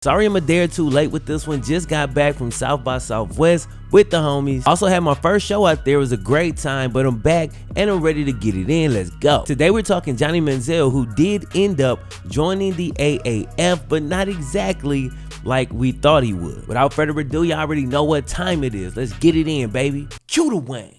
Sorry I'm a day or two late with this one, just got back from South by Southwest with the homies. Also had my first show out there, it was a great time, but I'm back and I'm ready to get it in, let's go. Today we're talking Johnny Manziel, who did end up joining the AAF, but not exactly like we thought he would. Without further ado, y'all already know what time it is, let's get it in, baby. Cue the Wayne.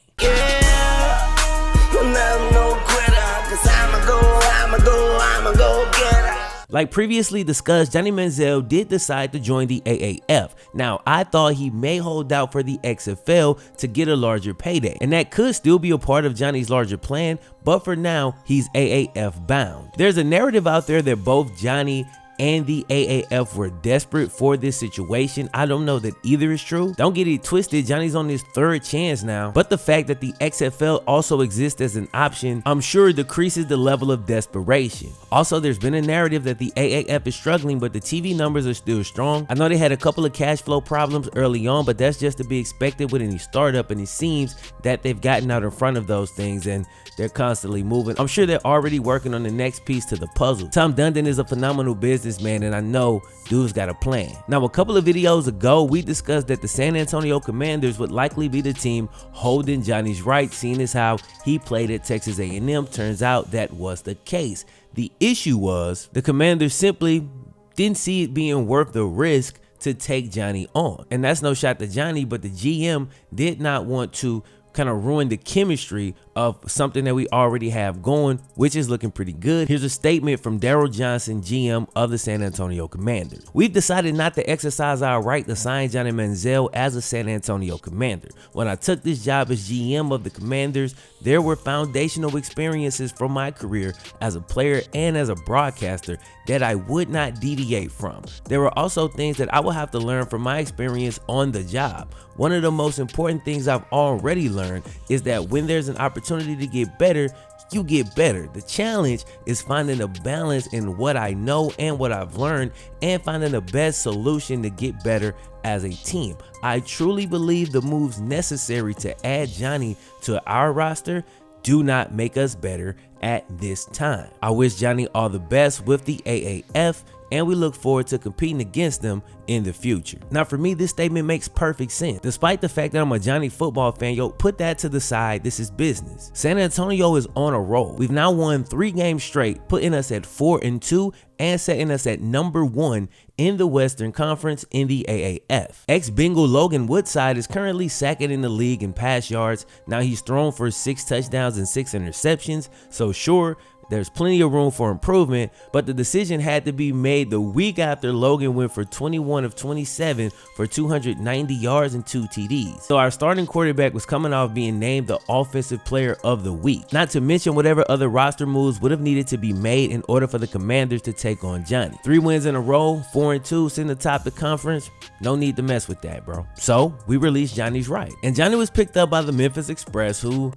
Like previously discussed, Johnny Manziel did decide to join the AAF. Now, I thought he may hold out for the XFL to get a larger payday, and that could still be a part of Johnny's larger plan, but for now, he's AAF bound. There's a narrative out there that both Johnny and the AAF were desperate for this situation. I don't know that either is true. Don't get it twisted, Johnny's on his third chance now, but the fact that the XFL also exists as an option, I'm sure decreases the level of desperation. Also, there's been a narrative that the AAF is struggling, but the TV numbers are still strong. I know they had a couple of cash flow problems early on, but that's just to be expected with any startup, and it seems that they've gotten out in front of those things and they're constantly moving. I'm sure they're already working on the next piece to the puzzle. Tom Dundon is a phenomenal businessman, and I know dude's got a plan. Now, a couple of videos ago, we discussed that the San Antonio Commanders would likely be the team holding Johnny's right, seeing as how he played at Texas A&M. Turns out that was the case. The issue was the Commanders simply didn't see it being worth the risk to take Johnny on. And that's no shot to Johnny, but the GM did not want to kind of ruin the chemistry of something that we already have going, which is looking pretty good. Here's a statement from Daryl Johnson, GM of the San Antonio Commanders. We've decided not to exercise our right to sign Johnny Manziel as a San Antonio Commander. When I took this job as GM of the Commanders, there were foundational experiences from my career as a player and as a broadcaster that I would not deviate from. There were also things that I will have to learn from my experience on the job. One of the most important things I've already learned is that when there's an opportunity to get better, you get better. The challenge is finding a balance in what I know and what I've learned, and finding the best solution to get better as a team. I truly believe the moves necessary to add Johnny to our roster do not make us better at this time. I wish Johnny all the best with the AAF, and we look forward to competing against them in the future. Now, for me, this statement makes perfect sense. Despite the fact that I'm a Johnny football fan, yo, put that to the side, this is business. San Antonio is on a roll. We've now won 3 games straight, putting us at 4-2 and setting us at #1 in the Western Conference in the AAF. Ex-Bengal Logan Woodside is currently second in the league in pass yards. Now, he's thrown for 6 touchdowns and 6 interceptions, so sure, there's plenty of room for improvement, but the decision had to be made the week after Logan went for 21 of 27 for 290 yards and 2 TDs. So our starting quarterback was coming off being named the Offensive Player of the Week. Not to mention whatever other roster moves would have needed to be made in order for the Commanders to take on Johnny. 3 wins in a row, 4-2, sitting atop the conference. No need to mess with that, bro. So we released Johnny's right. And Johnny was picked up by the Memphis Express, who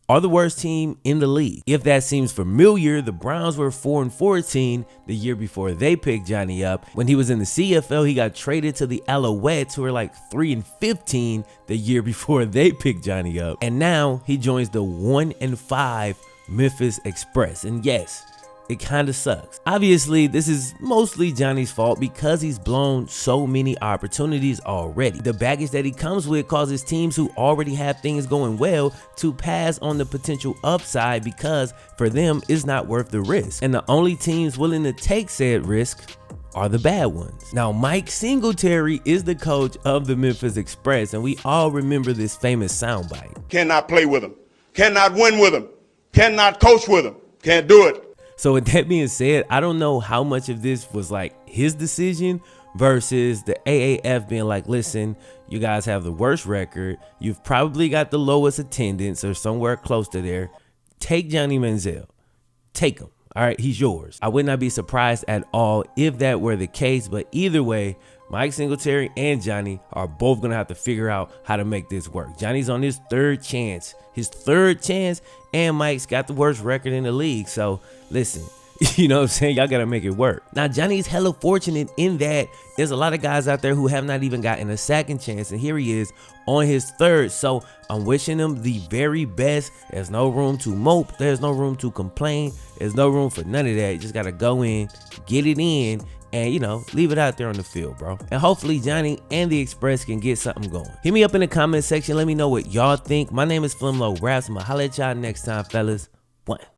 are the worst team in the league. If that seems familiar, the Browns were 4-14 the year before they picked Johnny up. When he was in the CFL, he got traded to the Alouettes, who were like 3-15 the year before they picked Johnny up. And now he joins the 1-5 Memphis Express. And yes, it kind of sucks. Obviously, this is mostly Johnny's fault because he's blown so many opportunities already. The baggage that he comes with causes teams who already have things going well to pass on the potential upside because for them, it's not worth the risk. And the only teams willing to take said risk are the bad ones. Now, Mike Singletary is the coach of the Memphis Express, and we all remember this famous soundbite. Cannot play with him, cannot win with him, cannot coach with him, can't do it. So with that being said, I don't know how much of this was like his decision versus the AAF being like, listen, you guys have the worst record. You've probably got the lowest attendance or somewhere close to there. Take Johnny Manziel. Take him. All right, he's yours. I would not be surprised at all if that were the case, but either way, Mike Singletary and Johnny are both going to have to figure out how to make this work. Johnny's on his third chance, and Mike's got the worst record in the league. So listen, you know what I'm saying? Y'all got to make it work. Now, Johnny's hella fortunate in that there's a lot of guys out there who have not even gotten a second chance, and here he is on his third. So I'm wishing him the very best. There's no room to mope. There's no room to complain. There's no room for none of that. You just got to go in, get it in, and, you know, leave it out there on the field, bro. And hopefully Johnny and the Express can get something going. Hit me up in the comment section. Let me know what y'all think. My name is FlemLo Raps. I'm gonna holla at y'all next time, fellas. One.